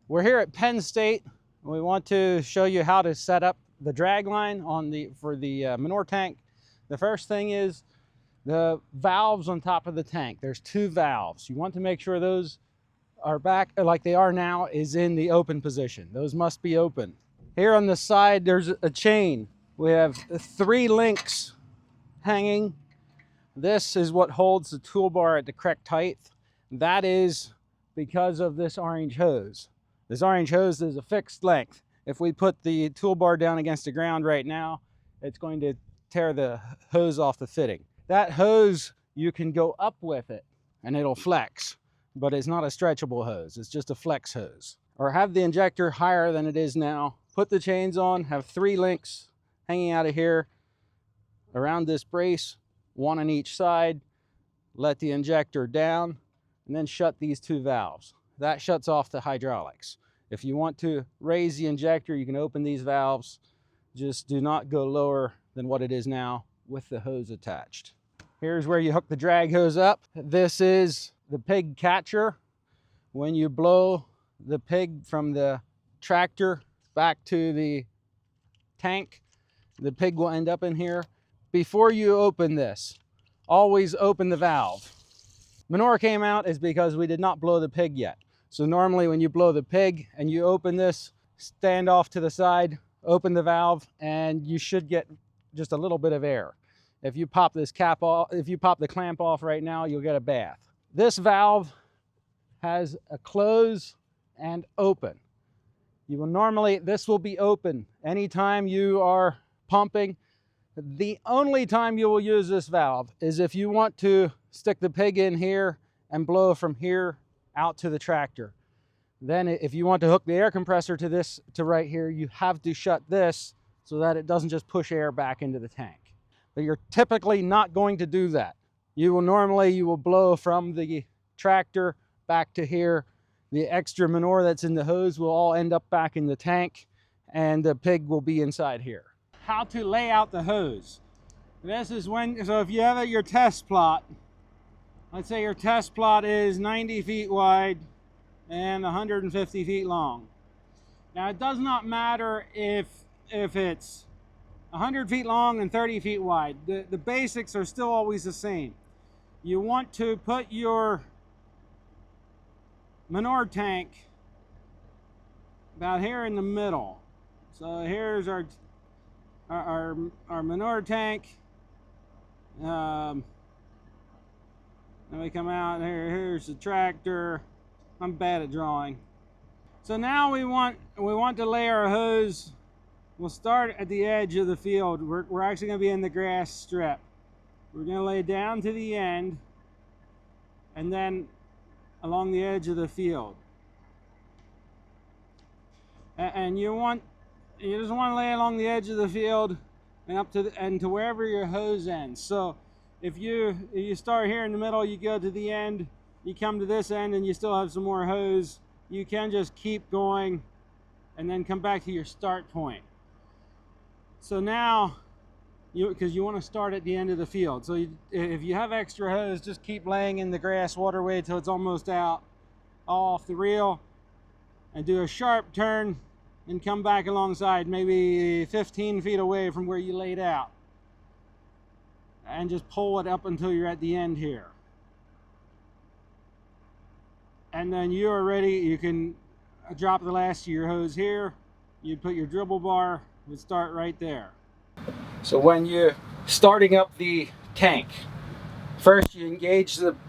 We're here at Penn State. We want to show you how to set up the drag line for the manure tank. The first thing is the valves on top of the tank. There's two valves. You want to make sure those are back like they are now is in the open position. Those must be open. Here on the side, there's a chain. We have 3 links hanging. This is what holds the toolbar at the correct height. That is because of this orange hose. This orange hose is a fixed length. If we put the toolbar down against the ground right now, it's going to tear the hose off the fitting. That hose, you can go up with it and it'll flex, but it's not a stretchable hose. It's just a flex hose. Or have the injector higher than it is now. Put the chains on, have 3 links hanging out of here around this brace, 1 on each side. Let the injector down and then shut these 2 valves. That shuts off the hydraulics. If you want to raise the injector, you can open these valves. Just do not go lower than what it is now with the hose attached. Here's where you hook the drag hose up. This is the pig catcher. When you blow the pig from the tractor back to the tank, the pig will end up in here. Before you open this, always open the valve. Manure came out is because we did not blow the pig yet. So normally when you blow the pig and you open this, stand off to the side, open the valve, and you should get just a little bit of air. If you pop this cap off, if you pop the clamp off right now, you'll get a bath. This valve has a close and open. This will be open anytime you are pumping. The only time you will use this valve is if you want to stick the pig in here and blow from here out to the tractor. Then if you want to hook the air compressor to right here, you have to shut this so that it doesn't just push air back into the tank. But you're typically not going to do that. You will blow from the tractor back to here. The extra manure that's in the hose will all end up back in the tank and the pig will be inside here. How to lay out the hose. This is so if you have your test plot, let's say your test plot is 90 feet wide and 150 feet long. Now it does not matter if it's 100 feet long and 30 feet wide. The basics are still always the same. You want to put your manure tank about here in the middle. So here's our manure tank. Then we come out here. Here's the tractor. I'm bad at drawing. So now we want to lay our hose. We'll start at the edge of the field. We're actually going to be in the grass strip. We're going to lay down to the end, and then along the edge of the field. And you just want to lay along the edge of the field and up to wherever your hose ends. So if you start here in the middle, you go to the end, you come to this end and you still have some more hose, you can just keep going and then come back to your start point. So now, because you want to start at the end of the field. So if you have extra hose, just keep laying in the grass waterway till it's almost out, all off the reel, and do a sharp turn and come back alongside, maybe 15 feet away from where you laid out. And just pull it up until you're at the end here. And then you are ready. You can drop the last of your hose here. You put your dribble bar, would start right there. So when you're starting up the tank, first you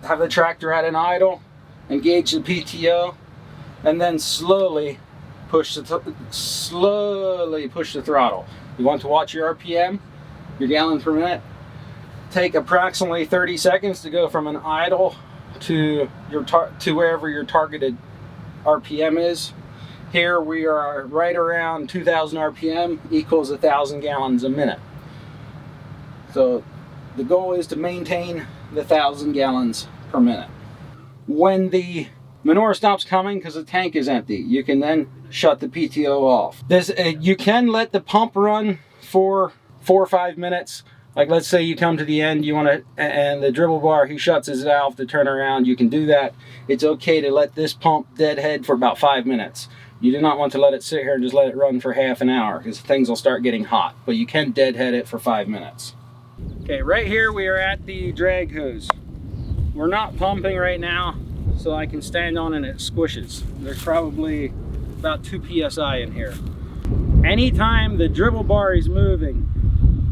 have the tractor at an idle, engage the PTO, and then slowly push the throttle. You want to watch your RPM, your gallons per minute. Take approximately 30 seconds to go from an idle to wherever your targeted RPM is. Here we are right around 2,000 RPM equals 1,000 gallons a minute. So the goal is to maintain the 1,000 gallons per minute. When the manure stops coming because the tank is empty, you can then shut the PTO off. You can let the pump run for 4 or 5 minutes Like let's say you come to the end, you want to, and the dribble bar, he shuts his valve to turn around, you can do that. It's okay to let this pump deadhead for about 5 minutes. You do not want to let it sit here and just let it run for half an hour because things will start getting hot, but you can deadhead it for 5 minutes. Okay, right here we are at the drag hose. We're not pumping right now, so I can stand on it and it squishes. There's probably about 2 psi in here. Anytime the dribble bar is moving,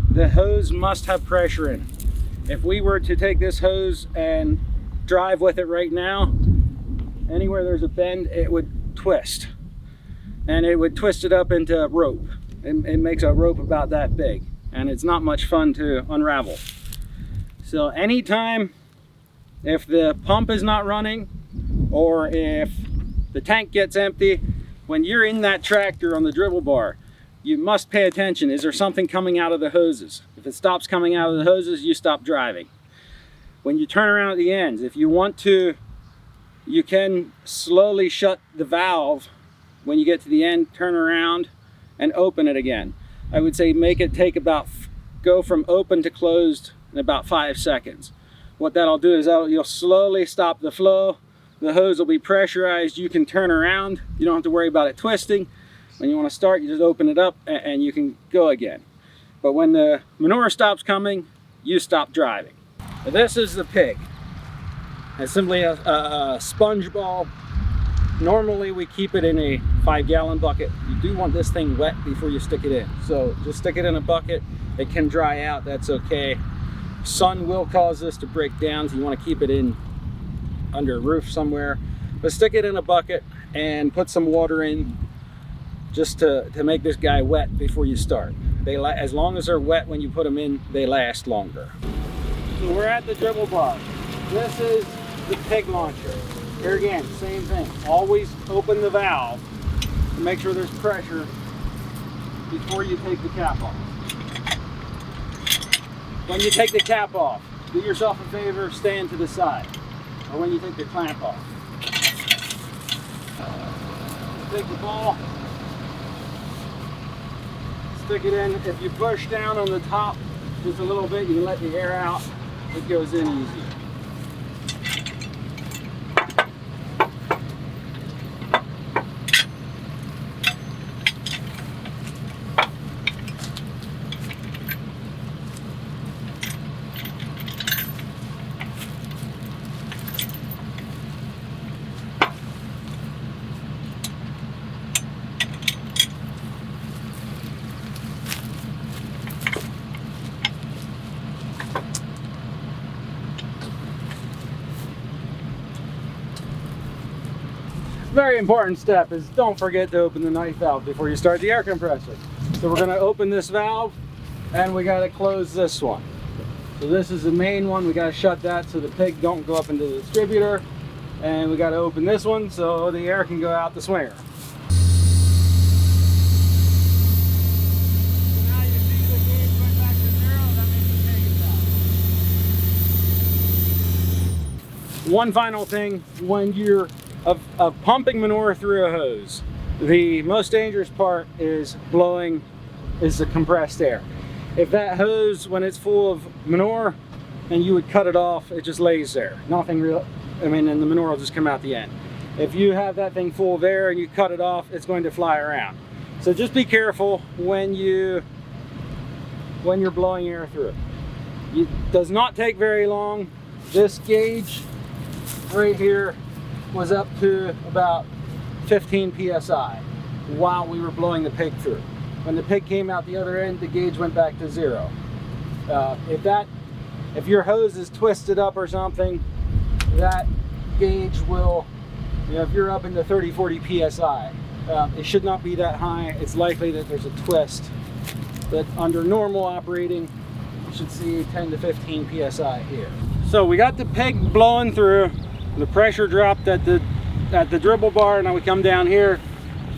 the hose must have pressure in it. If we were to take this hose and drive with it right now, anywhere there's a bend, it would twist. And it would twist it up into a rope. It makes a rope about that big, and it's not much fun to unravel. So anytime, if the pump is not running, or if the tank gets empty, when you're in that tractor on the dribble bar, you must pay attention. Is there something coming out of the hoses? If it stops coming out of the hoses, you stop driving. When you turn around at the ends, if you want to, you can slowly shut the valve. When you get to the end, turn around and open it again. I would say make it take go from open to closed in about 5 seconds. What that'll do is you'll slowly stop the flow. The hose will be pressurized. You can turn around. You don't have to worry about it twisting. When you want to start, you just open it up and you can go again. But when the manure stops coming, you stop driving. This is the pig. It's simply a sponge ball. Normally we keep it in a 5-gallon bucket. You do want this thing wet before you stick it in. So just stick it in a bucket. It can dry out, that's okay. Sun will cause this to break down, so you want to keep it in under a roof somewhere. But stick it in a bucket and put some water in just to make this guy wet before you start. As long as they're wet when you put them in, they last longer. So we're at the dribble bar. This is the pig launcher. Here again, same thing. Always open the valve to make sure there's pressure before you take the cap off. When you take the cap off, do yourself a favor, stand to the side. Or when you take the clamp off. Take the ball, stick it in. If you push down on the top just a little bit, you can let the air out. It goes in easy. Very important step is don't forget to open the knife valve before you start the air compressor. So we're going to open this valve and we got to close this one. So this is the main one. We got to shut that so the pig don't go up into the distributor, and we got to open this one so the air can go out the swinger. One final thing, when you're of pumping manure through a hose, the most dangerous part is the compressed air. If that hose, when it's full of manure and you would cut it off, it just lays there. Nothing real, and the manure will just come out the end. If you have that thing full of air and you cut it off, it's going to fly around. So just be careful when you're blowing air through it. It does not take very long. This gauge right here was up to about 15 psi while we were blowing the pig through. When the pig came out the other end, the gauge went back to 0. If your hose is twisted up or something, that gauge will, if you're up into 30-40 psi, it should not be that high. It's likely that there's a twist, but under normal operating, you should see 10 to 15 psi here. So we got the pig blowing through. The pressure dropped at the dribble bar. Now we come down here.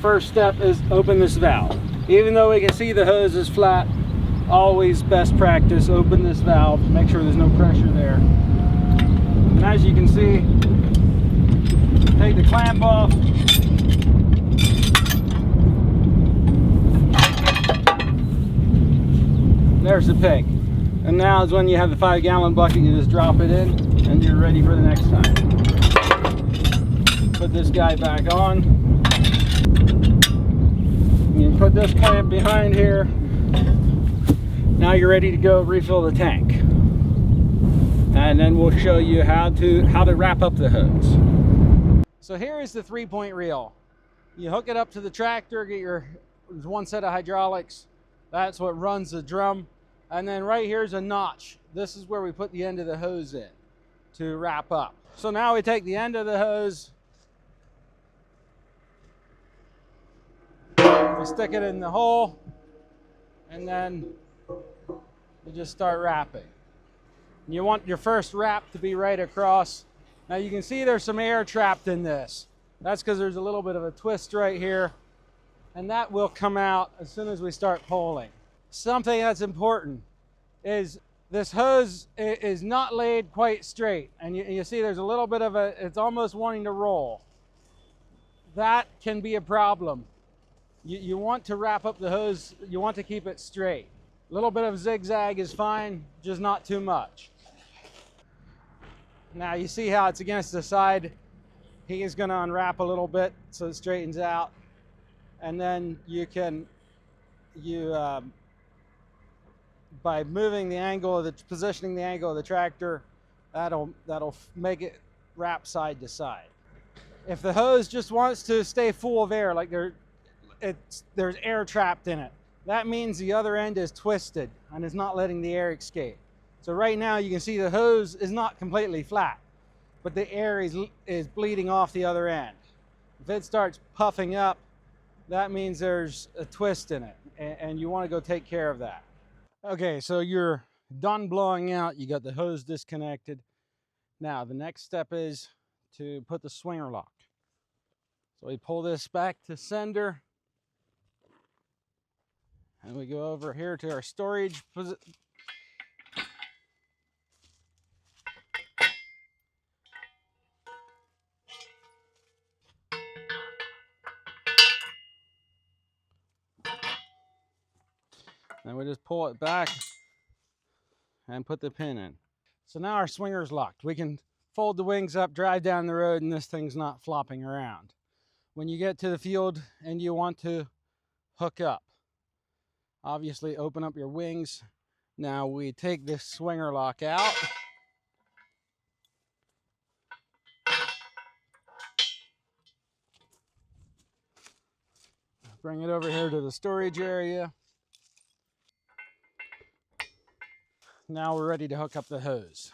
First step is open this valve. Even though we can see the hose is flat, always best practice, open this valve, make sure there's no pressure there. And as you can see, take the clamp off. There's the pig. And now is when you have the 5-gallon bucket, you just drop it in and you're ready for the next time. Put this guy back on. You can put this clamp behind here. Now you're ready to go refill the tank. And then we'll show you how to wrap up the hose. So here is the 3-point reel. You hook it up to the tractor, there's one set of hydraulics. That's what runs the drum. And then right here's a notch. This is where we put the end of the hose in to wrap up. So now we take the end of the hose, we stick it in the hole, and then you just start wrapping. You want your first wrap to be right across. Now you can see there's some air trapped in this. That's because there's a little bit of a twist right here, and that will come out as soon as we start pulling. Something that's important is this hose is not laid quite straight, and you see there's a little bit of it's almost wanting to roll. That can be a problem. You want to wrap up the hose, you want to keep it straight. A little bit of zigzag is fine, just not too much. Now you see how it's against the side. He is going to unwrap a little bit so it straightens out, and then by moving the angle of positioning the angle of the tractor, that'll make it wrap side to side. If the hose just wants to stay full of air, like there's air trapped in it, that means the other end is twisted and is not letting the air escape. So right now you can see the hose is not completely flat, but the air is bleeding off the other end. If it starts puffing up, that means there's a twist in it, and you want to go take care of that. Okay, so you're done blowing out, you got the hose disconnected. Now the next step is to put the swinger lock. So we pull this back to sender, and we go over here to our storage position. And we just pull it back and put the pin in. So now our swinger's locked. We can fold the wings up, drive down the road, and this thing's not flopping around. When you get to the field and you want to hook up, obviously open up your wings. Now we take this swinger lock out. Bring it over here to the storage area. Now we're ready to hook up the hose.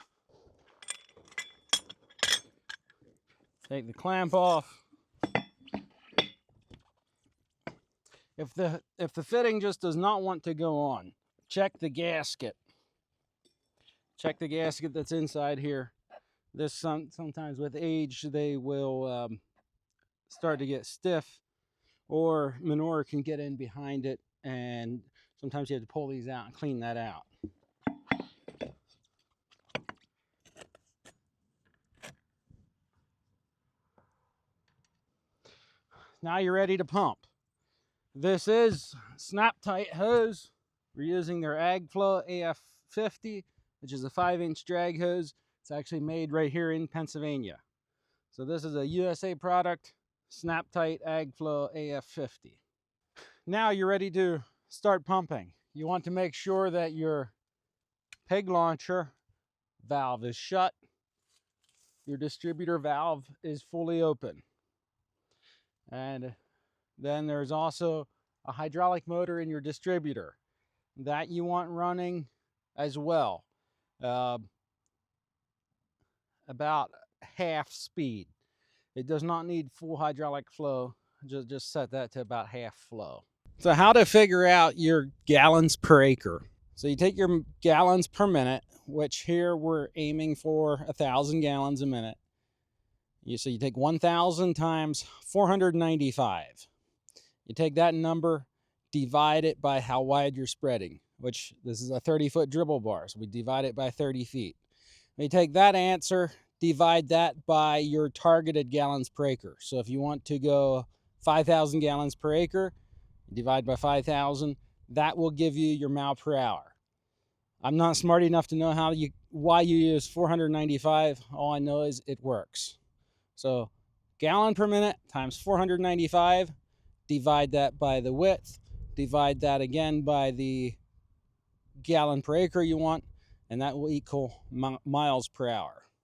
Take the clamp off. If the fitting just does not want to go on, check the gasket. Check the gasket that's inside here. This sometimes with age they will start to get stiff, or manure can get in behind it, and sometimes you have to pull these out and clean that out. Now you're ready to pump. This is snap tight hose. We're using their AgFlow AF50, which is a 5-inch drag hose. It's actually made right here in Pennsylvania. So this is a USA product, snap tight AgFlow AF50. Now you're ready to start pumping. You want to make sure that your pig launcher valve is shut. Your distributor valve is fully open. And then there's also a hydraulic motor in your distributor that you want running as well, about half speed. It does not need full hydraulic flow. Just set that to about half flow. So how to figure out your gallons per acre. So you take your gallons per minute, which here we're aiming for 1,000 gallons a minute. So you take 1,000 times 495. You take that number, divide it by how wide you're spreading, which this is a 30-foot dribble bar, so we divide it by 30 feet. We take that answer, divide that by your targeted gallons per acre. So if you want to go 5,000 gallons per acre, divide by 5,000, that will give you your mile per hour. I'm not smart enough to know why you use 495. All I know is it works. So gallon per minute times 495, divide that by the width, divide that again by the gallon per acre you want, and that will equal miles per hour.